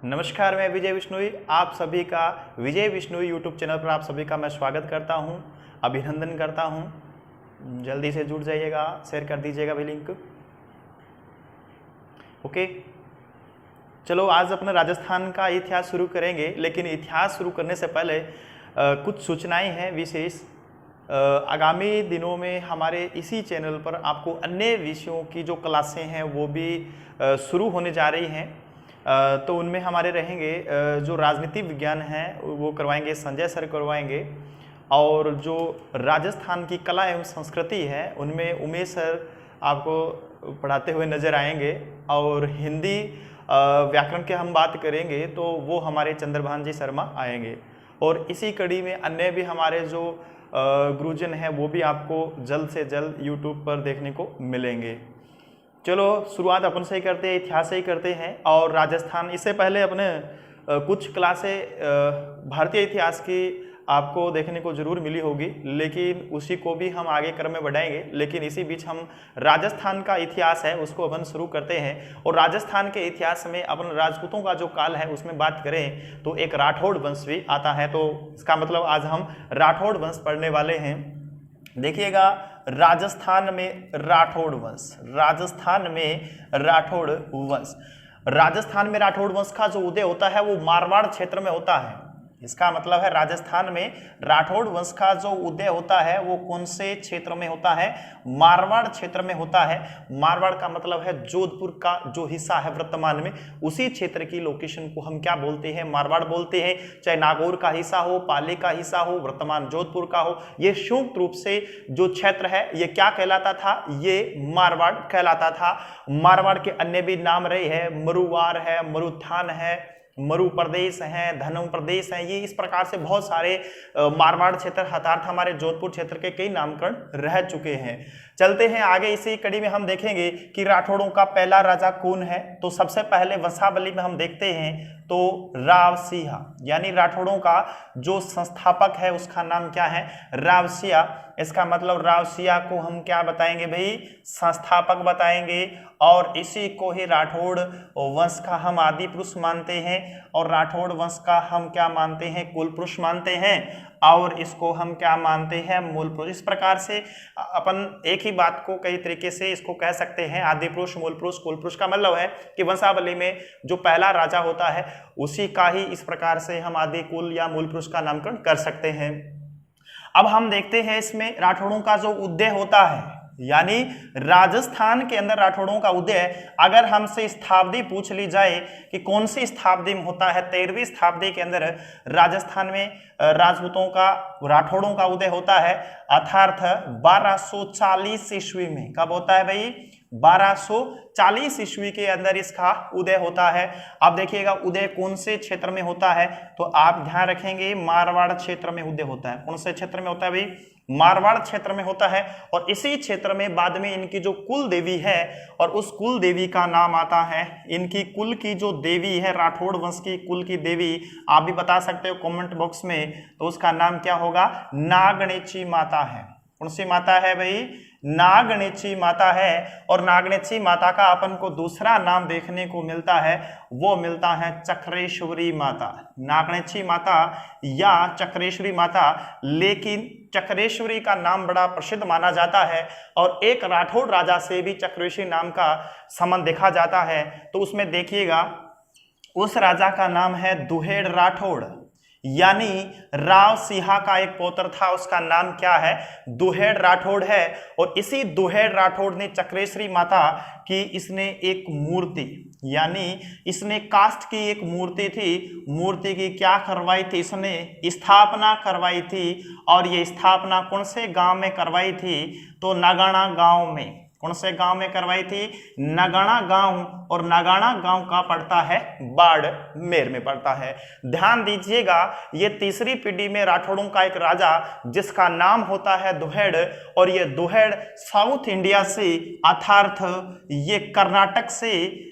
नमस्कार, मैं विजय बिश्नोई। आप सभी का विजय बिश्नोई यूट्यूब चैनल पर आप सभी का मैं स्वागत करता हूं, अभिनंदन करता हूं। जल्दी से जुड़ जाइएगा, शेयर कर दीजिएगा भी लिंक। ओके, चलो आज अपना राजस्थान का इतिहास शुरू करेंगे, लेकिन इतिहास शुरू करने से पहले कुछ सूचनाएं हैं विशेष। आगामी दिनों में हमारे इसी चैनल पर आपको अन्य विषयों की जो क्लासें हैं वो भी शुरू होने जा रही हैं। तो उनमें हमारे रहेंगे जो राजनीति विज्ञान है वो करवाएंगे, संजय सर करवाएंगे, और जो राजस्थान की कला एवं संस्कृति है उनमें उमेश सर आपको पढ़ाते हुए नजर आएंगे। और हिंदी व्याकरण के हम बात करेंगे तो वो हमारे चंद्रभान जी शर्मा आएंगे। और इसी कड़ी में अन्य भी हमारे जो गुरुजन हैं वो भी आपको जल्द से जल्द यूट्यूब पर देखने को मिलेंगे। चलो शुरुआत अपन से ही करते हैं, इतिहास से ही करते हैं। और राजस्थान, इससे पहले अपने कुछ क्लासें भारतीय इतिहास की आपको देखने को जरूर मिली होगी, लेकिन उसी को भी हम आगे क्रम में बढ़ाएंगे। लेकिन इसी बीच हम राजस्थान का इतिहास है उसको अपन शुरू करते हैं। और राजस्थान के इतिहास में अपन राजपूतों का जो काल है उसमें बात करें तो एक राठौड़ वंश भी आता है। तो इसका मतलब आज हम राठौड़ वंश पढ़ने वाले हैं। देखिएगा, राजस्थान में राठौड़ वंश, राजस्थान में राठौड़ वंश, राजस्थान में राठौड़ वंश का जो उदय होता है वो मारवाड़ क्षेत्र में होता है। इसका मतलब है राजस्थान में राठौड़ वंश का जो उदय होता है वो कौन से क्षेत्र में होता है? मारवाड़ क्षेत्र में होता है। मारवाड़ का मतलब है जोधपुर का जो हिस्सा है वर्तमान में, उसी क्षेत्र की लोकेशन को हम क्या बोलते हैं? मारवाड़ बोलते हैं। चाहे नागौर का हिस्सा हो, पाली का हिस्सा हो, वर्तमान जोधपुर का हो, ये संयुक्त रूप से जो क्षेत्र है ये क्या कहलाता था? ये मारवाड़ कहलाता था। मारवाड़ के अन्य भी नाम रहे हैं, मरुवार है, मरुथान है, मरु प्रदेश है, धनु प्रदेश है। ये इस प्रकार से बहुत सारे मारवाड़ क्षेत्र अर्थात हमारे जोधपुर क्षेत्र के कई नामकरण रह चुके हैं। चलते हैं आगे, इसी कड़ी में हम देखेंगे कि राठौड़ों का पहला राजा कौन है। तो सबसे पहले वंशावली में हम देखते हैं तो राव सिंह, यानी राठौड़ों का जो संस्थापक है उसका नाम क्या है? राव सिंह। इसका मतलब राव सिंह को हम क्या बताएंगे भाई? संस्थापक बताएंगे। और इसी को ही राठौड़ वंश का हम आदि पुरुष मानते हैं, और राठौड़ वंश का हम क्या मानते हैं? कुल पुरुष मानते हैं। और इसको हम क्या मानते हैं? मूल पुरुष। इस प्रकार से अपन एक ही बात को कई तरीके से इसको कह सकते हैं, आदि पुरुष, मूल पुरुष, कुल पुरुष। का मतलब है कि वंशावली में जो पहला राजा होता है उसी का ही इस प्रकार से हम आदि कुल या मूल पुरुष का नामकरण कर सकते हैं। अब हम देखते हैं इसमें राठौड़ों का जो उदय होता है, यानी राजस्थान के अंदर राठौड़ों का उदय, अगर हमसे शताब्दी पूछ ली जाए कि कौन सी शताब्दी में होता है, 13वीं शताब्दी के अंदर राजस्थान में राजपूतों का, राठौड़ों का उदय होता है, अर्थात 1240 ईस्वी में। कब होता है भाई? 1240 ईस्वी के अंदर इसका उदय होता है। अब देखिएगा उदय कौन से क्षेत्र में होता है, तो आप ध्यान रखेंगे मारवाड़ क्षेत्र में उदय होता है। कौन से क्षेत्र में होता है भाई? मारवाड़ क्षेत्र में होता है। और इसी क्षेत्र में बाद में इनकी जो कुल देवी है, और उस कुल देवी का नाम आता है, इनकी कुल की जो देवी है, राठौड़ वंश की कुल की देवी, आप भी बता सकते हो कमेंट बॉक्स में, तो उसका नाम क्या होगा? नागणेची माता है। कौन सी माता है भाई? नागणेची माता है। और नागणेची माता का अपन को दूसरा नाम देखने को मिलता है, वो मिलता है चक्रेश्वरी माता। नागणेची माता या चक्रेश्वरी माता, लेकिन चक्रेश्वरी का नाम बड़ा प्रसिद्ध माना जाता है। और एक राठौड़ राजा से भी चक्रेश्वरी नाम का संबंध देखा जाता है। तो उसमें देखिएगा उस राजा का नाम है दुहेड़ राठौड़, यानी राव सिंह का एक पौत्र था, उसका नाम क्या है? दुहेड़ राठौड़ है। और इसी दुहेड़ राठौड़ ने चक्रेश्वरी माता की, इसने एक मूर्ति, यानी इसने काष्ठ की एक मूर्ति थी, मूर्ति की क्या करवाई थी? इसने स्थापना करवाई थी। और ये स्थापना कौन से गांव में करवाई थी? तो नगाना गांव में। कौन से गांव में करवाई थी? नगाना गांव। और नगाना गांव का पड़ता है बाड़मेर में पड़ता है। ध्यान दीजिएगा, ये तीसरी पीढ़ी में राठौड़ों का एक राजा जिसका नाम होता है दुहेड़, और ये दुहेड़ साउथ इंडिया से, अर्थात ये कर्नाटक से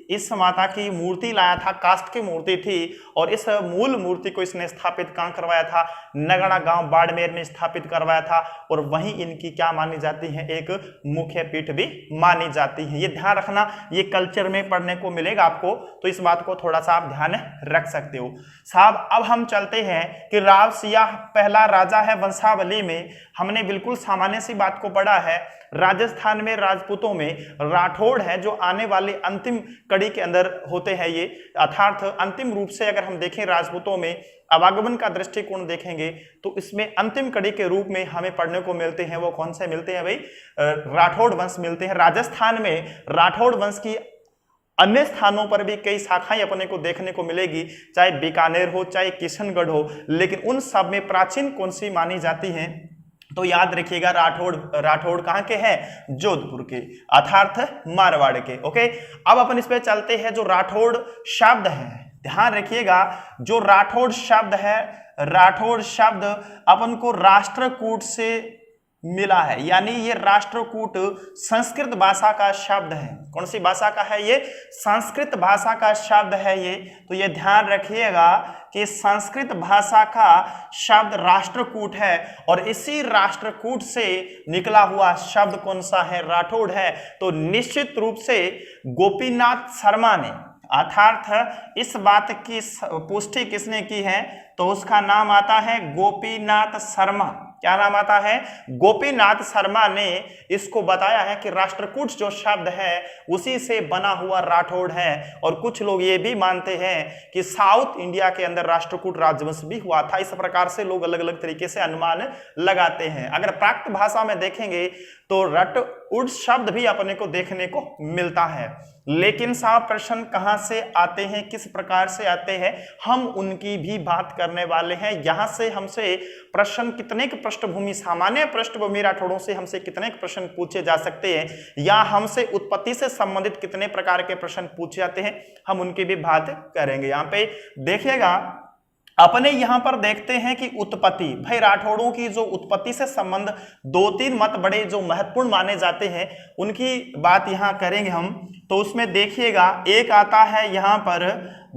इस माता की मूर्ति लाया था, काष्ठ की मूर्ति थी, और इस मूल मूर्ति को इसने स्थापित कहाँ करवाया था? नगड़ा गांव बाड़मेर में स्थापित करवाया था, और वहीं इनकी क्या मानी जाती है? एक मुख्य पीठ भी मानी जाती है। ये ध्यान रखना, ये कल्चर में पढ़ने को मिलेगा आपको, तो इस बात को थोड़ा सा आप ध्यान रख सकते हो साहब। अब हम चलते हैं कि राव सियाह पहला राजा है वंशावली में। हमने बिल्कुल सामान्य सी बात को पढ़ा है, राजस्थान में राजपूतों में राठौड़ है जो आने वाले अंतिम कड़ी के अंदर होते हैं ये, अर्थात अंतिम रूप से अगर हम देखें राजपूतों में आवागमन का दृष्टिकोण देखेंगे तो इसमें अंतिम कड़ी के रूप में हमें पढ़ने को मिलते हैं। वो कौन से मिलते हैं भाई? राठौड़ वंश मिलते हैं। राजस्थान में राठौड़ वंश की अन्य स्थानों पर भी कई शाखाएं अपने को देखने को मिलेगी, चाहे बीकानेर हो, चाहे किशनगढ़ हो, लेकिन उन सब में प्राचीन कौन सी मानी जाती हैं? तो याद रखिएगा, राठौड़ कहाँ के हैं? जोधपुर के, अर्थात मारवाड़ के। ओके, अब अपन इस पे चलते हैं। जो राठौड़ शब्द है, ध्यान रखिएगा, जो राठौड़ शब्द है, राठौड़ शब्द अपन को राष्ट्रकूट से मिला है, यानी ये राष्ट्रकूट संस्कृत भाषा का शब्द है। कौन सी भाषा का है ये? संस्कृत भाषा का शब्द है ये। तो ये ध्यान रखिएगा कि संस्कृत भाषा का शब्द राष्ट्रकूट है, और इसी राष्ट्रकूट से निकला हुआ शब्द कौन सा है? राठौड़ है। तो निश्चित रूप से गोपीनाथ शर्मा ने, अर्थात इस बात की पुष्टि किसने की है? तो उसका नाम आता है गोपीनाथ शर्मा। क्या नाम आता है? गोपीनाथ शर्मा ने इसको बताया है कि राष्ट्रकूट जो शब्द है उसी से बना हुआ राठौड़ है। और कुछ लोग ये भी मानते हैं कि साउथ इंडिया के अंदर राष्ट्रकूट राजवंश भी हुआ था। इस प्रकार से लोग अलग अलग तरीके से अनुमान लगाते हैं। अगर प्राकृत भाषा में देखेंगे तो रटउड शब्द भी अपने को देखने को मिलता है। लेकिन साहब प्रश्न कहां से आते हैं, किस प्रकार से आते हैं, हम उनकी भी बात करने वाले हैं। यहां से हमसे प्रश्न कितने की पृष्ठभूमि, सामान्य पृष्ठभूमि राठौड़ों से हमसे कितने प्रश्न पूछे जा सकते हैं, या हमसे उत्पत्ति से संबंधित कितने प्रकार के प्रश्न पूछे जाते हैं, हम उनकी भी बात करेंगे। यहाँ पे देखिएगा, अपने यहां पर देखते हैं कि उत्पत्ति, भाई राठौड़ों की जो उत्पत्ति से संबंध दो तीन मत बड़े जो महत्वपूर्ण माने जाते हैं उनकी बात यहां करेंगे हम। तो उसमें देखिएगा, एक आता है यहां पर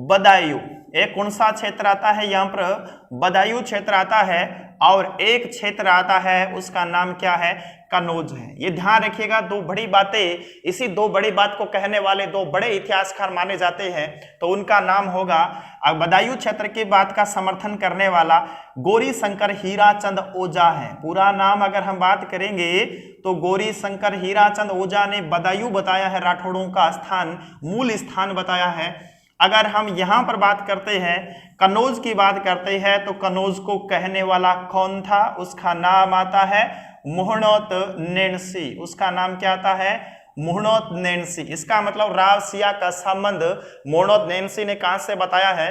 बदायूं, एक कौन सा क्षेत्र आता है यहाँ पर? बदायूं क्षेत्र आता है, और एक क्षेत्र आता है उसका नाम क्या है? कनौज है। ये ध्यान रखिएगा, दो बड़ी बातें, इसी दो बड़ी बात को कहने वाले दो बड़े इतिहासकार माने जाते हैं, तो उनका नाम होगा, बदायूं क्षेत्र की बात का समर्थन करने वाला गौरी शंकर हीराचंद ओझा है। पूरा नाम अगर हम बात करेंगे तो गौरी शंकर हीराचंद ओझा ने बदायूं बताया है, राठौड़ों का स्थान, मूल स्थान बताया है। अगर हम यहां पर बात करते हैं, कनौज की बात करते हैं, तो कनौज को कहने वाला कौन था? उसका नाम आता है मुहणोत नैनसी। उसका नाम क्या आता है? मुहणोत नैनसी। इसका मतलब राव सिया का संबंध मुहणोत नैनसी ने कहां से बताया है?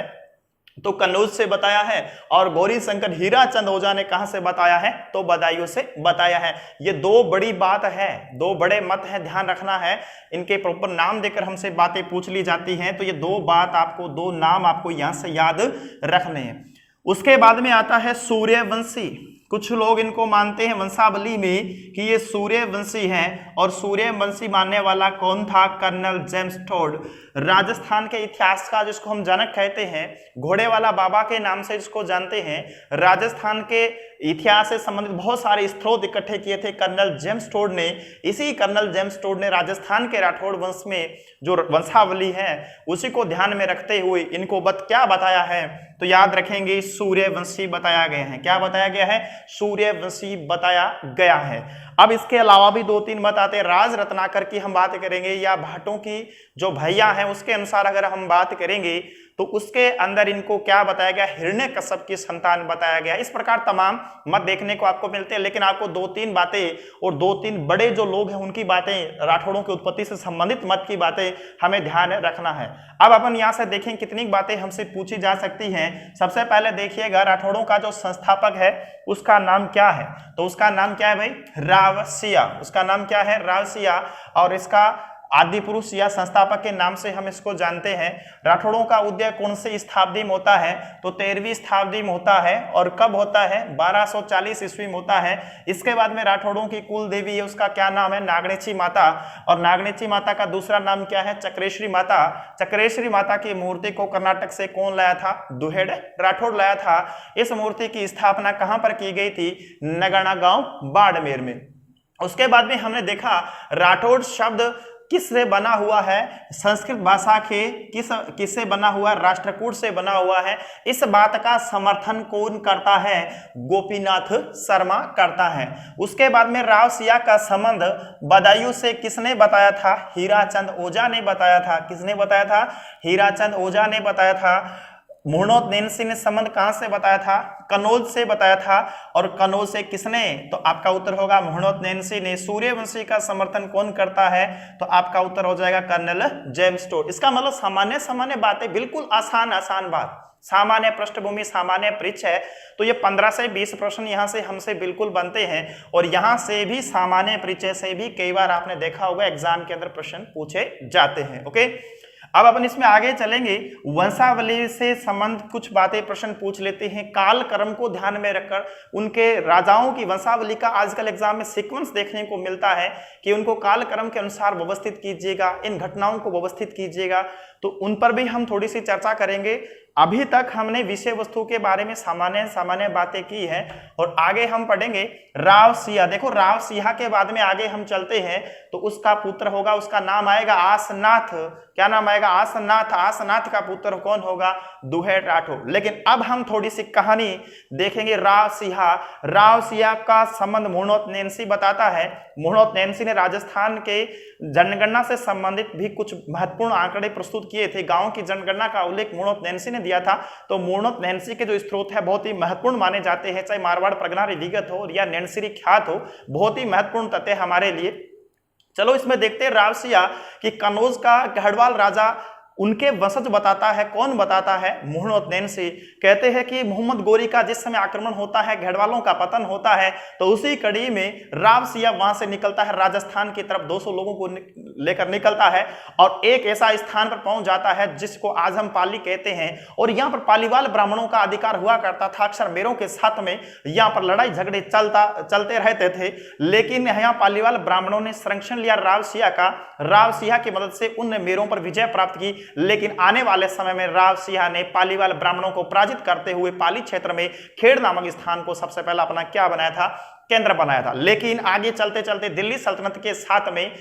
तो कनौज से बताया है। और गौरी शंकर हीराचंद ओझा ने कहां से बताया है? तो बदायूं से बताया है। ये दो बड़ी बात है, दो बड़े मत है, ध्यान रखना है। इनके प्रॉपर नाम देकर हमसे बातें पूछ ली जाती हैं, तो ये दो बात आपको, दो नाम आपको यहां से याद रखने हैं। उसके बाद में आता है सूर्यवंशी। कुछ लोग इनको मानते हैं वंशावली में कि ये सूर्यवंशी हैं, और सूर्यवंशी मानने वाला कौन था? Colonel James Tod. राजस्थान के इतिहास का जिसको हम जनक कहते हैं, घोड़े वाला बाबा के नाम से जिसको जानते हैं, राजस्थान के इतिहास से संबंधित बहुत सारे स्रोत इकट्ठे किए थे कर्नल जेम्स टोड ने। इसी कर्नल जेम्स टोड ने राजस्थान के राठौड़ वंश में जो वंशावली है उसी को ध्यान में रखते हुए इनको क्या बताया है? तो याद रखेंगे, सूर्यवंशी बताया गया है। क्या बताया गया है? सूर्यवंशी बताया गया है। अब इसके अलावा भी दो तीन मत आते हैं। राज रत्नाकर की हम बात करेंगे, या भाटों की जो भैया हैं उसके अनुसार अगर हम बात करेंगे तो उसके अंदर इनको क्या बताया गया? हिरण्यकश्यप की संतान बताया गया। इस प्रकार तमाम मत देखने को आपको मिलते हैं, लेकिन आपको दो तीन बातें और दो तीन बड़े जो लोग हैं उनकी बातें, राठौड़ों की उत्पत्ति से संबंधित मत की बातें हमें ध्यान रखना है। अब अपन यहां से देखें कितनी बातें हमसे पूछी जा सकती हैं। सबसे पहले देखिएगा, राठौड़ों का जो संस्थापक है उसका नाम क्या है? तो उसका नाम क्या है भाई? राव सिया। उसका नाम क्या है? राव सिया। और इसका आदि पुरुष या संस्थापक के नाम से हम इसको जानते हैं। राठौड़ों का उदय कौन सी शताब्दी में होता है? तो 13वीं शताब्दी में होता है। और कब होता है? 1240 ईस्वी में होता है। इसके बाद में राठौड़ों की कुल देवी है, उसका क्या नाम है? नागणेची माता। और नागणेची माता का दूसरा नाम क्या है? चक्रेश्वरी माता। चक्रेश्वरी माता की मूर्ति को कर्नाटक से कौन लाया था? दुहेड़ राठौड़ लाया था। इस मूर्ति की स्थापना कहां पर की गई थी? नगरना गांव बाड़मेर में। उसके बाद में हमने देखा राठौड़ शब्द किससे बना हुआ है? संस्कृत भाषा के किससे बना हुआ? राष्ट्रकूट से बना हुआ है। इस बात का समर्थन कौन करता है? गोपीनाथ शर्मा करता है। उसके बाद में राव सिया का संबंध बदायूं से किसने बताया था? हीराचंद ओझा ने बताया था। किसने बताया था? हीराचंद ओझा ने बताया था। मुहणोत नैनसी ने संबंध कहां से बताया था? कनौज से बताया था। और कनौज से किसने? तो आपका उत्तर होगा मुहणोत नैनसी ने। सूर्यवंशी का समर्थन कौन करता है? तो आपका उत्तर हो जाएगा कर्नल जेम्स टोड। इसका मतलब सामान्य सामान्य बातें, बिल्कुल आसान आसान बात, सामान्य पृष्ठभूमि, सामान्य परिचय। तो ये 15 से 20 प्रश्न यहाँ से हमसे बिल्कुल बनते हैं। और यहाँ से भी सामान्य परिचय से भी कई बार आपने देखा होगा एग्जाम के अंदर प्रश्न पूछे जाते हैं। ओके, अब अपन इसमें आगे चलेंगे। वंशावली से संबंध कुछ बातें प्रश्न पूछ लेते हैं। काल क्रम को ध्यान में रखकर उनके राजाओं की वंशावली का आजकल एग्जाम में सीक्वेंस देखने को मिलता है कि उनको काल क्रम के अनुसार व्यवस्थित कीजिएगा, इन घटनाओं को व्यवस्थित कीजिएगा। तो उन पर भी हम थोड़ी सी चर्चा करेंगे। अभी तक हमने विषय वस्तु के बारे में सामान्य सामान्य बातें की है और आगे हम पढ़ेंगे राव सिया। देखो राव सिया के बाद में आगे हम चलते हैं तो उसका पुत्र होगा, उसका नाम आएगा आसनाथ। क्या नाम आएगा? आसनाथ। आसनाथ का पुत्र कौन होगा? दुहेड़ राठौड़। लेकिन अब हम थोड़ी सी कहानी देखेंगे राव सिया। राव सिया का संबंध मुहणोत नैनसी बताता है। मुहणोत नैनसी ने राजस्थान के जनगणना से संबंधित भी कुछ महत्वपूर्ण आंकड़े प्रस्तुत किए थे। गांव की जनगणना का उल्लेख मुहणोत नैनसी ने दिया था। तो मुहणोत नैनसी के जो स्रोत है बहुत ही महत्वपूर्ण माने जाते हैं, चाहे मारवाड़ परगना विगत हो या नैनसी ख्यात हो, बहुत ही महत्वपूर्ण तथ्य हमारे लिए। चलो इसमें देखते हैं राव सिया कि कनौज का गढ़वाल राजा उनके वंशज बताता है। कौन बताता है? मुहणोत नैनसी। कहते हैं कि मोहम्मद गोरी का जिस समय आक्रमण होता है, गढ़वालों का पतन होता है, तो उसी कड़ी में राव सिया वहां से निकलता है, राजस्थान की तरफ 200 लोगों को लेकर निकलता है और एक ऐसा स्थान पर पहुंच जाता है जिसको आज हम पाली कहते हैं। और यहाँ पर पालीवाल ब्राह्मणों का अधिकार हुआ करता था। अक्सर मेरों के साथ में यहाँ पर लड़ाई झगड़े चलते रहते थे। लेकिन यहाँ पालीवाल ब्राह्मणों ने संरक्षण लिया राव सिया का। राव सिया की मदद से उन मेरों पर विजय प्राप्त की। लेकिन आने वाले समय में राव सिया ने पालीवाल ब्राह्मणों को पराजित करते हुए पाली क्षेत्र में खेड़ नामक स्थान को सबसे पहला अपना क्या बनाया था? केंद्र बनाया था। लेकिन आगे चलते चलते दिल्ली सल्तनत के साथ में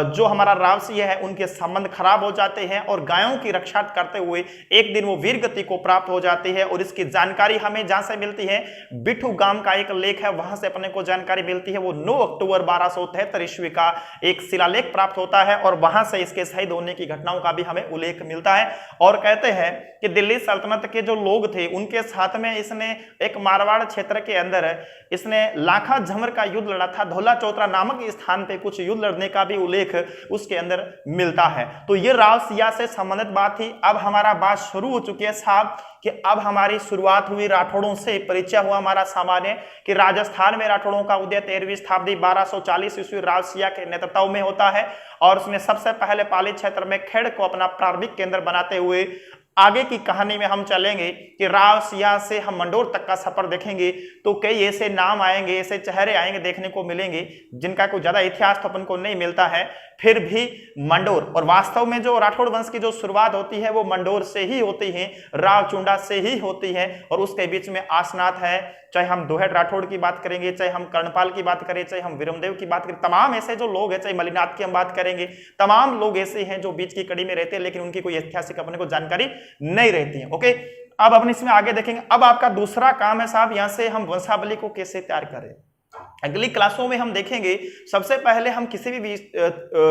जो हमारा राव सिया है उनके संबंध खराब हो जाते हैं और गायों की रक्षा करते हुए एक दिन वो वीर गति को प्राप्त हो जाती है। और इसकी जानकारी हमें जहां से मिलती है, बिठू गांव का एक लेख है, वहां से अपने को जानकारी मिलती है। वो 9 अक्टूबर 1273 ईस्वी का एक शिलालेख प्राप्त होता है और वहां से इसके शहीद होने की घटनाओं का भी हमें उल्लेख मिलता है। और कहते हैं कि दिल्ली सल्तनत के जो लोग थे उनके साथ में इसने एक मारवाड़ क्षेत्र के अंदर इसने लाखा झमर का युद्ध लड़ा था। धौला चौतरा नामक स्थान पे कुछ युद्ध लड़ने का भी उल्लेख उसके अंदर मिलता है। तो ये राव सिया से संबंधित बात थी। अब हमारा बात शुरू हो चुकी है साहब कि अब हमारी शुरुआत हुई राठौड़ों से, परिचय हुआ हमारा सामान्य कि राजस्थान में राठौड़ों का उदय 13वीं शताब्दी 1240 ईस्वी राव सिया के नेतृत्व में होता है। और उसने सबसे पहले पाली क्षेत्र में खेड़ को अपना प्रारंभिक केंद्र बनाते हुए आगे की कहानी में हम चलेंगे कि राव सिया से हम मंडोर तक का सफर देखेंगे तो कई ऐसे नाम आएंगे, ऐसे चेहरे आएंगे, देखने को मिलेंगे जिनका कोई ज्यादा इतिहास तो अपन को नहीं मिलता है। फिर भी मंडोर, और वास्तव में जो राठौड़ वंश की जो शुरुआत होती है वो मंडोर से ही होती है, राव चुंडा से ही होती है। और उसके बीच में आसनाथ है, चाहे हम दुहेड़ राठौड़ की बात करेंगे, चाहे हम कर्णपाल की बात करें, चाहे हम विरमदेव की बात करें, तमाम ऐसे जो लोग हैं, चाहे मलिनाथ की हम बात करेंगे, तमाम लोग ऐसे हैं जो बीच की कड़ी में रहते हैं लेकिन उनकी कोई ऐतिहासिक अपने को जानकारी नहीं रहती है। ओके, अब अपन इसमें आगे देखेंगे। अब आपका दूसरा काम है साहब यहां से हम वंशावली को कैसे तैयार करें। अगली क्लासों में हम देखेंगे सबसे पहले हम किसी भी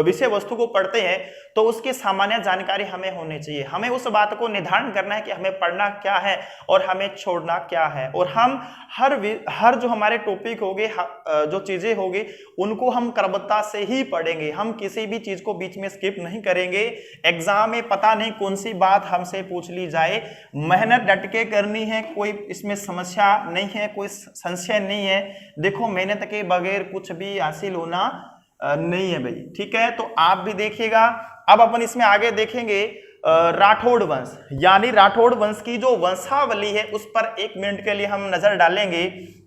विषय वस्तु को पढ़ते हैं तो उसकी सामान्य जानकारी हमें होनी चाहिए। हमें उस बात को निर्धारण करना है कि हमें पढ़ना क्या है और हमें छोड़ना क्या है। और हम हर जो हमारे टॉपिक होंगे, जो चीजें होगी, उनको हम क्रमबद्धता से ही पढ़ेंगे। हम किसी भी चीज को बीच में स्किप नहीं करेंगे। एग्जाम में पता नहीं कौन सी बात हमसे पूछ ली जाए, मेहनत डट के करनी है, कोई इसमें समस्या नहीं है, कोई संशय नहीं है। देखो मेहनत के बगैर कुछ भी हासिल होना नहीं है भाई। ठीक है, तो आप भी देखिएगा। अब अपन इसमें आगे देखेंगे राठौड़ वंश, यानी राठौड़ वंश की जो वंशावली है उस पर 1 मिनट के लिए हम नजर डालेंगे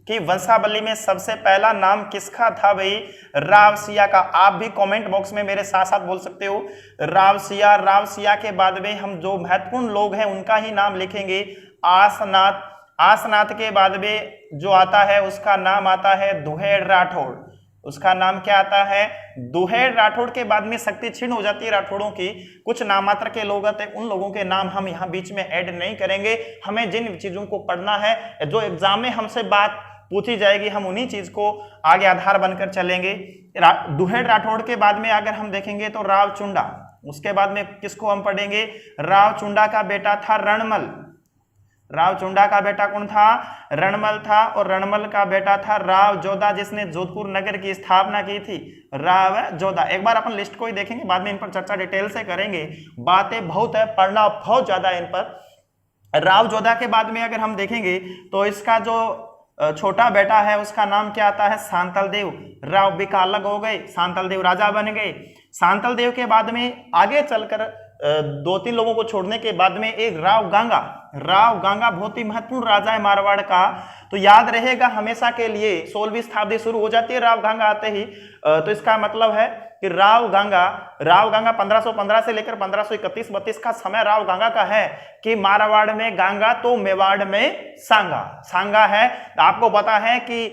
कि वंशावली में सबसे पहला नाम किसका था भाई? रावसिया का। आप भी कमेंट बॉक्स में मेरे साथ साथ बोल सकते हो रावसिया। रावसिया के बाद में हम जो महत्वपूर्ण लोग हैं उनका ही नाम लिखेंगे, आसनाथ। आसनाथ के बाद में जो आता है उसका नाम आता है दुहेड़ राठौड़। उसका नाम क्या आता है? दुहेड़ राठौड़ के बाद में शक्ति क्षीण हो जाती है राठौड़ों की। कुछ नामात्र के लोग आते हैं, उन लोगों के नाम हम यहाँ बीच में ऐड नहीं करेंगे। हमें जिन चीजों को पढ़ना है, जो एग्जाम में हमसे बात पूछी जाएगी, हम उन्हीं चीज को आगे आधार बनकर चलेंगे। दुहेड़ राठौड़ के बाद में अगर हम देखेंगे तो रावचुंडा। उसके बाद में किसको हम पढ़ेंगे? रावचुंडा का बेटा था रणमल। रावचुंडा का बेटा कौन था? रणमल था। और रणमल का बेटा था राव जोधा, जिसने जोधपुर नगर की स्थापना की थी। राव जोधा। एक बार अपन लिस्ट को ही देखेंगे, बाद में इन पर चर्चा डिटेल से करेंगे। बातें बहुत है, पढ़ना बहुत ज्यादा है इन पर। राव जोधा के बाद में अगर हम देखेंगे तो इसका जो छोटा बेटा है उसका नाम क्या आता है? सांतल देव। राव बिका अलग हो गए, सांतल देव राजा बन गए। सांतल देव के बाद में आगे चलकर 2-3 लोगों को छोड़ने के बाद में एक राव गांगा। राव गांगा बहुत ही महत्वपूर्ण राजा है मारवाड़ का, तो याद रहेगा हमेशा के लिए। 16वीं शताब्दी शुरू हो जाती है राव गांगा आते ही, तो इसका मतलब है कि राव गांगा 1515 से लेकर 1531-32 का समय राव गांगा का है कि मारवाड़ में गांगा तो मेवाड़ में सांगा। सांगा है, आपको पता है कि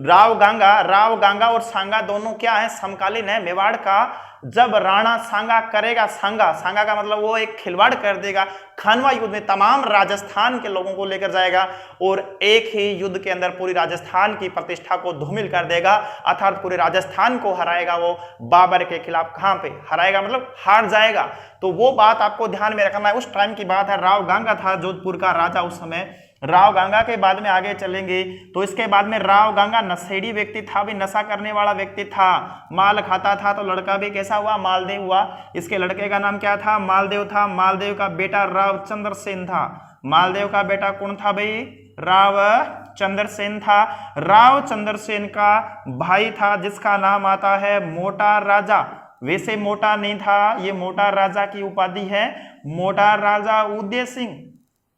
राव गांगा और सांगा दोनों क्या है? समकालीन है। मेवाड़ का जब राणा सांगा करेगा, सांगा का मतलब वो एक खिलवाड़ कर देगा, खानवा युद्ध में तमाम राजस्थान के लोगों को लेकर जाएगा और एक ही युद्ध के अंदर पूरी राजस्थान की प्रतिष्ठा को धूमिल कर देगा, अर्थात पूरे राजस्थान को हराएगा। वो बाबर के खिलाफ कहां पे हराएगा? मतलब हार जाएगा। तो वो बात आपको ध्यान में रखना है। उस टाइम की बात है, राव गांगा था जोधपुर का राजा उस समय। राव गांगा के बाद में आगे चलेंगे तो इसके बाद में राव गांगा नशेड़ी व्यक्ति था, भी नशा करने वाला व्यक्ति था, माल खाता था। तो लड़का भी कैसा हुआ? मालदेव हुआ। इसके लड़के का नाम क्या था? मालदेव था। मालदेव का बेटा राव चंद्रसेन था। मालदेव का बेटा कौन था भाई? राव चंद्रसेन था। राव चंद्रसेन का भाई था जिसका नाम आता है मोटा राजा। वैसे मोटा नहीं था, ये मोटा राजा की उपाधि है। मोटा राजा उदय सिंह।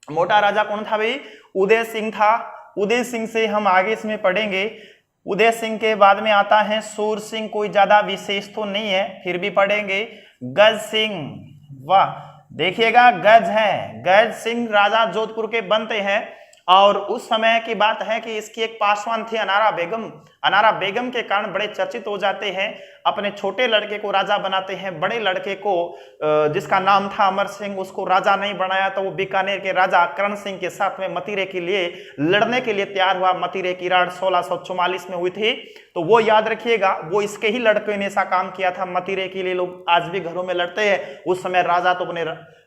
मोटा राजा कौन था भाई? उदय सिंह था। उदय सिंह से हम आगे इसमें पढ़ेंगे। उदय सिंह के बाद में आता है सूर सिंह। कोई ज्यादा विशेष तो नहीं है, फिर भी पढ़ेंगे। गज सिंह, वाह देखिएगा गज है। गज सिंह राजा जोधपुर के बनते हैं और उस समय की बात है कि इसकी एक पासवान थी अनारा बेगम। अनारा बेगम के कारण बड़े चर्चित हो जाते हैं। अपने छोटे लड़के को राजा बनाते हैं, बड़े लड़के को जिसका नाम था अमर सिंह उसको राजा नहीं बनाया। तो वो बीकानेर के राजा करण सिंह के साथ में मतीरे के लिए लड़ने के लिए तैयार हुआ। मतीरे की राड़ 1644 में हुई थी, तो वो याद रखिएगा, वो इसके ही लड़के ने ऐसा काम किया था। मतीरे के लिए लोग आज भी घरों में लड़ते हैं। उस समय राजा तो अपने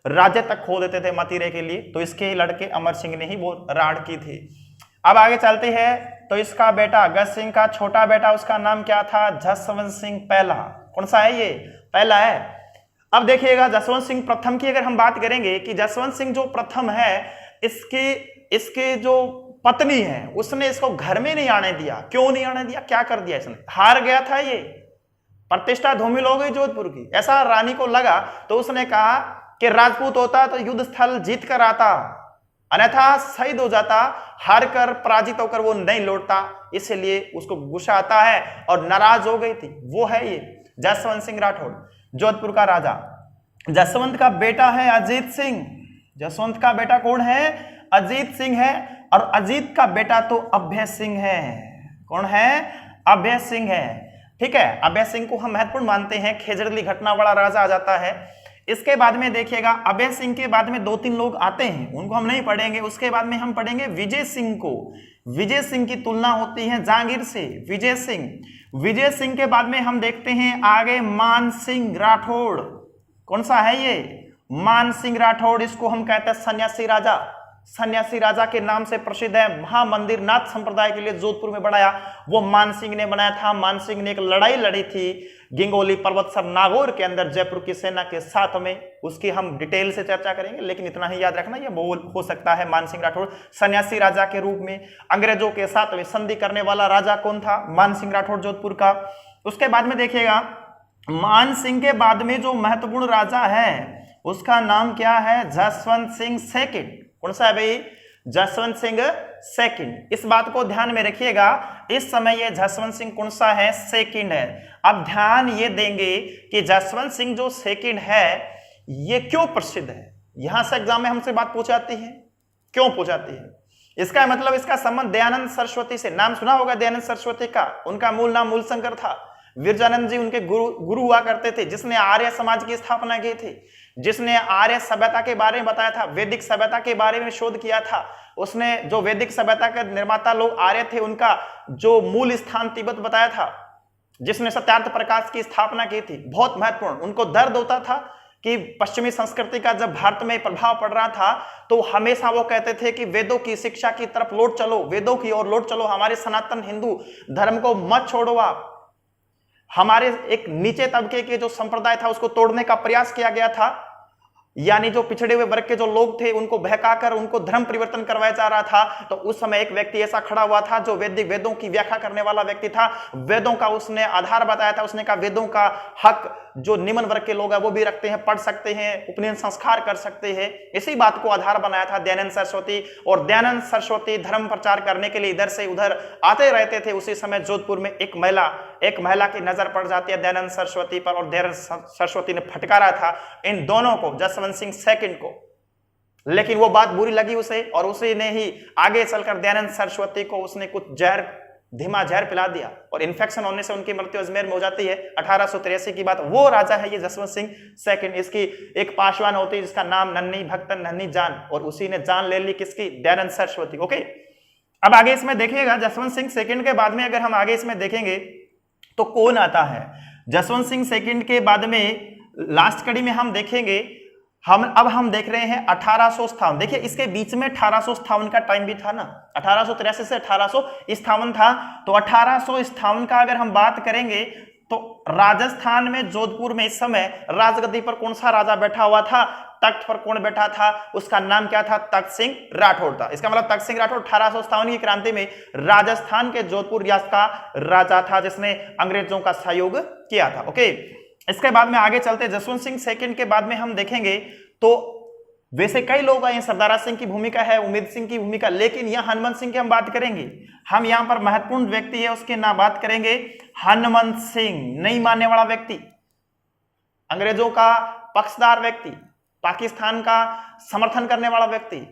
राज्य तक खो देते थे मतीरे के लिए, तो इसके ही लड़के अमर सिंह ने ही वो राड़ की थी। अब आगे चलते हैं तो इसका बेटा गज सिंह का छोटा बेटा उसका नाम क्या था? जसवंत सिंह पहला। कौन सा है ये? पहला है। अब देखिएगा जसवंत सिंह प्रथम की अगर हम बात करेंगे कि जसवंत सिंह जो प्रथम है, इसके जो पत्नी है उसने इसको घर में नहीं आने दिया। क्यों नहीं आने दिया? क्या कर दिया इसने? हार गया था, ये प्रतिष्ठा धूमिल हो गई जोधपुर की। ऐसा रानी को लगा तो उसने कहा कि राजपूत होता तो युद्ध स्थल जीत कर आता, अन्यथा शहीद हो जाता। हार कर पराजित होकर वो नहीं लौटता, इसलिए उसको गुस्सा आता है और नाराज हो गई थी। वो है ये जसवंत सिंह राठौड़, जोधपुर का राजा। जसवंत का बेटा है अजीत सिंह। जसवंत का बेटा कौन है? अजीत सिंह है। और अजीत का बेटा तो अभय सिंह है। कौन है? अभय सिंह है। ठीक है, अभय सिंह को हम महत्वपूर्ण मानते हैं। खेजड़ली घटना वाला राजा आ जाता है। इसके बाद में देखिएगा अभय सिंह के बाद में 2-3 लोग आते हैं, उनको हम नहीं पढ़ेंगे। उसके बाद में हम पढ़ेंगे विजय सिंह को। विजय सिंह की तुलना होती है जहांगीर से। विजय सिंह के बाद में हम देखते हैं आगे मान सिंह राठौड़। कौन सा है ये? मान सिंह राठौड़। इसको हम कहते हैं सन्यासी राजा। सन्यासी राजा के नाम से प्रसिद्ध है। महामंदिर नाथ संप्रदाय के लिए जोधपुर में बनाया, वो मान सिंह ने बनाया था। मान सिंह ने एक लड़ाई लड़ी थी गिंगोली पर्वत सर नागौर के अंदर जयपुर की सेना के साथ में। उसकी हम डिटेल से चर्चा करेंगे, लेकिन इतना ही याद रखना ये बोल हो सकता है। मान सिंह राठौड़ सन्यासी राजा के रूप में अंग्रेजों के साथ में संधि करने वाला राजा कौन था? मान सिंह राठौड़ जोधपुर का। उसके बाद में देखिएगा मान सिंह के बाद में जो महत्वपूर्ण राजा है उसका नाम क्या है? जसवंत सिंह सेकंड। कौन सा है भाई? जसवंत सिंह सेकंड। इस बात को ध्यान में रखिएगा, इस समय ये जसवंत सिंह कौन सा है? सेकंड है। अब ध्यान ये देंगे कि जसवंत सिंह जो सेकंड है ये क्यों प्रसिद्ध है? यहां से एग्जाम में हमसे बात पूछाती है, क्यों पूछाती है? इसका मतलब इसका संबंध दयानंद सरस्वती से। नाम सुना होगा दयानंद सरस्वती का, उनका मूल नाम मूलशंकर था। विरजानंद जी उनके गुरु हुआ करते थे, जिसने आर्य समाज की स्थापना की थी, जिसने आर्य सभ्यता के बारे में बताया था, वैदिक सभ्यता के बारे में शोध किया था। उसने जो वैदिक सभ्यता के निर्माता लोग आर्य थे उनका जो मूल स्थान तिब्बत बताया था, जिसने सत्यार्थ प्रकाश की स्थापना की थी। बहुत महत्वपूर्ण। उनको दर्द होता था कि पश्चिमी संस्कृति का जब भारत में प्रभाव पड़ रहा था तो हमेशा वो कहते थे कि वेदों की शिक्षा की तरफ लौट चलो, वेदों की ओर लौट चलो, हमारे सनातन हिंदू धर्म को मत छोड़ो आप। हमारे एक नीचे तबके के जो संप्रदाय था उसको तोड़ने का प्रयास किया गया था, यानी जो पिछड़े हुए वर्ग के जो लोग थे उनको बहकाकर उनको धर्म परिवर्तन करवाया जा रहा था। तो उस समय एक व्यक्ति ऐसा खड़ा हुआ था जो वेदों की व्याख्या करने वाला व्यक्ति था। वेदों का उसने आधार बताया था। उसने कहा वेदों का हक जो निम्न वर्ग के लोग हैं वो भी रखते हैं, पढ़ सकते हैं, उपनयन संस्कार कर सकते हैं। इसी बात को आधार बनाया था दयानंद सरस्वती। और दयानंद सरस्वती धर्म प्रचार करने के लिए इधर से उधर आते रहते थे। उसी समय जोधपुर में एक महिला की नजर पड़ जाती है दयानंद सरस्वती पर, और दयानंद सरस्वती ने फटकारा था इन दोनों को, जसवंत सिंह सेकंड को। लेकिन वो बात बुरी लगी उसे, और उसी ने ही आगे चलकर दयानंद सरस्वती को उसने कुछ धीमा जहर पिला दिया और इन्फेक्शन होने से उनकी मृत्यु अजमेर में हो जाती है। 1883 की बात। वो राजा है ये जसवंत सिंह सेकंड। इसकी एक पासवान होती है जिसका नाम नन्ही भक्त नन्ही जान, और उसी ने जान ले ली किसकी? दयानंद सरस्वती। ओके, अब आगे इसमें देखिएगा जसवंत सिंह सेकंड के बाद में अगर हम आगे इसमें देखेंगे तो कौन आता है? जसवंत सिंह सेकंड के बाद में लास्ट कड़ी में हम देखेंगे, अब हम देख रहे हैं 1857। देखिए इसके बीच में 1857 का टाइम भी था ना, 1883 से 1857 था। तो 1857 का अगर हम बात करेंगे तो राजस्थान में जोधपुर में इस समय राजगद्दी पर कौन सा राजा बैठा हुआ था? तख्त पर कौन बैठा था? उसका नाम क्या था? तख्त सिंह राठौड़ था। इसका मतलब तख्त सिंह राठौड़ 1857 की क्रांति में राजस्थान के जोधपुर रियासत का राजा था, जिसने अंग्रेजों का सहयोग किया था। ओके, इसके बाद में आगे चलते जसवंत सिंह सेकंड के बाद में हम देखेंगे तो वैसे कई लोग आए, सरदारा सिंह की भूमिका है, उम्मीद सिंह की भूमिका, लेकिन यहां हनुमंत सिंह की हम बात करेंगे। हम यहां पर महत्वपूर्ण व्यक्ति है उसके नाम बात करेंगे, हनुमंत सिंह। नहीं मानने वाला व्यक्ति, अंग्रेजों का पक्षदार व्यक्ति, पाकिस्तान का समर्थन करने वाला व्यक्ति।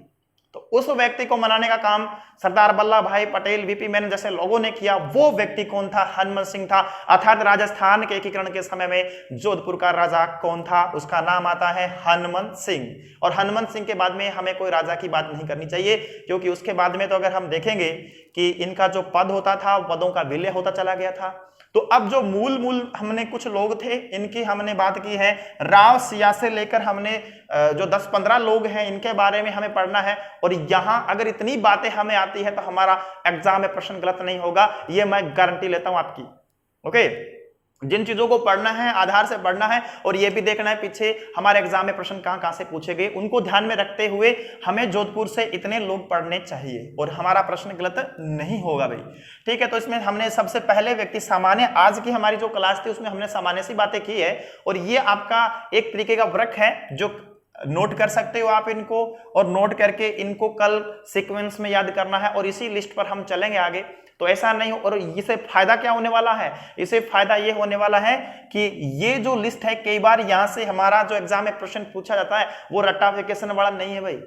तो उस व्यक्ति को मनाने का काम सरदार वल्लभ भाई पटेल, वीपी मेनन जैसे लोगों ने किया। वो व्यक्ति कौन था? हनुमंत सिंह था। अर्थात राजस्थान के एकीकरण के समय में जोधपुर का राजा कौन था? उसका नाम आता है हनुमंत सिंह। और हनुमंत सिंह के बाद में हमें कोई राजा की बात नहीं करनी चाहिए, क्योंकि उसके बाद में तो अगर हम देखेंगे कि इनका जो पद होता था पदों का विलय होता चला गया था। तो अब जो मूल हमने कुछ लोग थे इनकी हमने बात की है। राव सिया से लेकर हमने जो 10-15 लोग हैं इनके बारे में हमें पढ़ना है। और यहां अगर इतनी बातें हमें आती है तो हमारा एग्जाम में प्रश्न गलत नहीं होगा, ये मैं गारंटी लेता हूं आपकी। ओके, जिन चीजों को पढ़ना है आधार से पढ़ना है, और ये भी देखना है पीछे हमारे एग्जाम में प्रश्न कहां से पूछे गए, उनको ध्यान में रखते हुए हमें जोधपुर से इतने लोग पढ़ने चाहिए और हमारा प्रश्न गलत नहीं होगा भाई। ठीक है, तो इसमें हमने सबसे पहले व्यक्ति सामान्य, आज की हमारी जो क्लास थी उसमें हमने सामान्य सी बातें की है, और ये आपका एक तरीके का वर्क है जो नोट कर सकते हो आप इनको, और नोट करके इनको कल सीक्वेंस में याद करना है, और इसी लिस्ट पर हम चलेंगे आगे। तो ऐसा नहीं हो, और इसे फायदा क्या होने वाला है? इसे फायदा ये होने वाला है कि ये जो लिस्ट है कई बार यहां से हमारा जो एग्जाम में प्रश्न पूछा जाता है वो रट्टाफिकेशन वाला नहीं है भाई,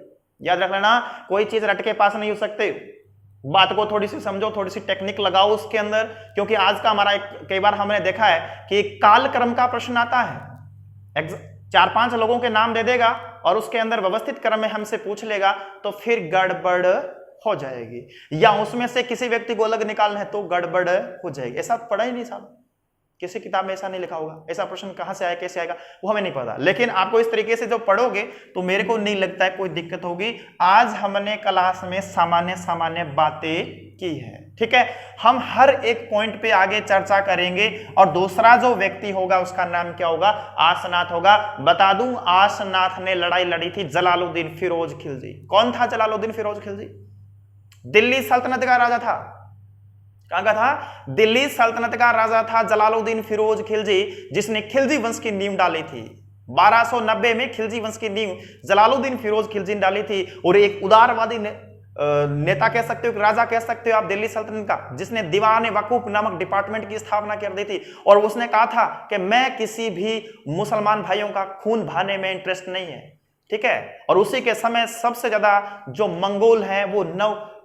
याद रख लेना। कोई चीज रट के पास नहीं हो सकते, बात को थोड़ी सी समझो, थोड़ी सी टेक्निक लगाओ उसके अंदर। क्योंकि आज का हमारा कई बार हमने देखा है कि काल क्रम का प्रश्न आता है, 4-5 लोगों के नाम दे देगा और उसके अंदर व्यवस्थित क्रम में हमसे पूछ लेगा, तो फिर गड़बड़ हो जाएगी, या उसमें से किसी व्यक्ति को अलग निकालना है तो गड़बड़ हो जाएगी। ऐसा पढ़ा ही नहीं साहब, किसी किताब में ऐसा नहीं लिखा होगा। ऐसा प्रश्न कहां से आया, कैसे आएगा, वो हमें नहीं पता। लेकिन आपको इस तरीके से जो पढ़ोगे तो मेरे को नहीं लगता है कोई दिक्कत होगी। आज हमने क्लास में सामान्य बातें की है, ठीक है। हम हर एक पॉइंट पे आगे चर्चा करेंगे, और दूसरा जो व्यक्ति होगा उसका नाम क्या होगा? आसनाथ होगा। बता दूं, आसनाथ ने लड़ाई लड़ी थी जलालुद्दीन फिरोज खिलजी। कौन था जलालुद्दीन फिरोज खिलजी? दिल्ली सल्तनत का राजा था। कहां का था? दिल्ली सल्तनत का राजा था जलालुद्दीन फिरोज खिलजी, जिसने खिलजी वंश की नींव डाली थी। 1290 में खिलजी वंश की नींव जलालुद्दीन फिरोज खिलजी ने डाली थी। और एक उदारवादी नेता कह सकते हो, राजा कह सकते हो आप दिल्ली सल्तनत का, जिसने दीवान वकूफ नामक डिपार्टमेंट की स्थापना कर दी थी। और उसने कहा था कि मैं किसी भी मुसलमान भाइयों का खून बहाने में इंटरेस्ट नहीं है, ठीक है। और उसी के समय सबसे ज्यादा जो मंगोल हैं वो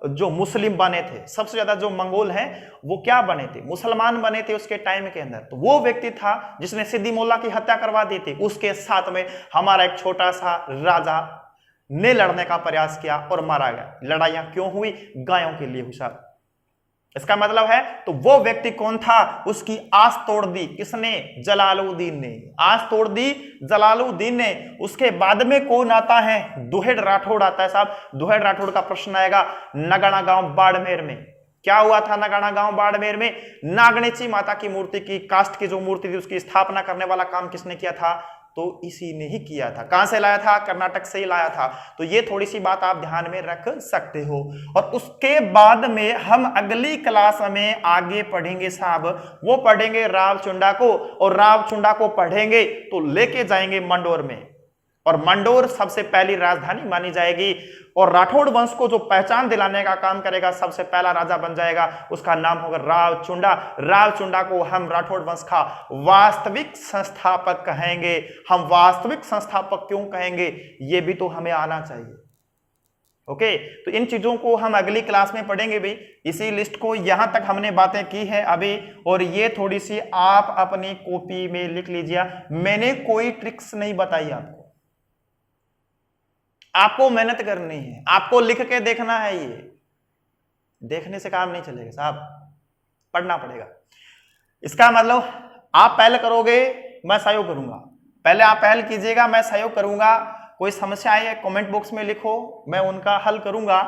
जो मुस्लिम बने थे, सबसे ज्यादा जो मंगोल हैं वो क्या बने थे? मुसलमान बने थे उसके टाइम के अंदर। तो वो व्यक्ति था जिसने सिद्दी मोल्ला की हत्या करवा दी थी। उसके साथ में हमारा एक छोटा सा राजा ने लड़ने का प्रयास किया और मारा गया। लड़ाइयां क्यों हुई? गायों के लिए हुई साहब। इसका मतलब है तो वो व्यक्ति कौन था? उसकी आस तोड़ दी किसने? जलालुद्दीन ने। आस तोड़ दी जलालुद्दीन ने। उसके बाद में कौन आता है? दुहेड़ राठौड़ आता है साहब। दुहेड़ राठौड़ का प्रश्न आएगा नगाना गांव बाड़मेर में। क्या हुआ था नगाना गांव बाड़मेर में? नागणेची माता की मूर्ति की, कास्ट की जो मूर्ति थी उसकी स्थापना करने वाला काम किसने किया था? तो इसी ने ही किया था। कहां से लाया था? कर्नाटक से ही लाया था। तो ये थोड़ी सी बात आप ध्यान में रख सकते हो। और उसके बाद में हम अगली क्लास में आगे पढ़ेंगे साहब, वो पढ़ेंगे रावचुंडा को। और रावचुंडा को पढ़ेंगे तो लेके जाएंगे मंडोर में, और मंडोर सबसे पहली राजधानी मानी जाएगी। और राठौड़ वंश को जो पहचान दिलाने का काम करेगा, सबसे पहला राजा बन जाएगा, उसका नाम होगा रावचुंडा। रावचुंडा को हम राठौड़ वंश का वास्तविक संस्थापक कहेंगे। हम वास्तविक संस्थापक क्यों कहेंगे ये भी तो हमें आना चाहिए। ओके, तो इन चीजों को हम अगली क्लास में पढ़ेंगे भी। इसी लिस्ट को यहां तक हमने बातें की है अभी, और ये थोड़ी सी आप अपनी कॉपी में लिख लीजिए। मैंने कोई ट्रिक्स नहीं बताई आपको मेहनत करनी है, आपको लिख के देखना है। ये देखने से काम नहीं चलेगा साहब, पढ़ना पड़ेगा। इसका मतलब आप पहल करोगे, मैं सहयोग करूंगा। पहले आप पहल कीजिएगा, मैं सहयोग करूंगा। कोई समस्या है कमेंट बॉक्स में लिखो, मैं उनका हल करूंगा।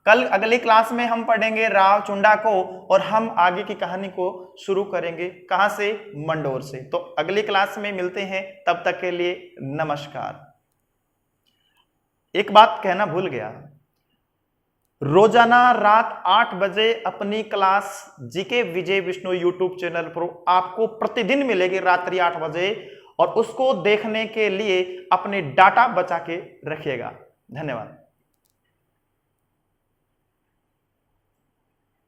कल अगली क्लास में हम पढ़ेंगे रावचुंडा को, और हम आगे की कहानी को शुरू करेंगे। कहां से? मंडोर से। तो अगली क्लास में मिलते हैं, तब तक के लिए नमस्कार। एक बात कहना भूल गया, रोजाना रात 8 बजे अपनी क्लास जीके विजय विष्णु यूट्यूब चैनल पर आपको प्रतिदिन मिलेगी रात्रि 8 बजे, और उसको देखने के लिए अपने डाटा बचा के रखिएगा। धन्यवाद।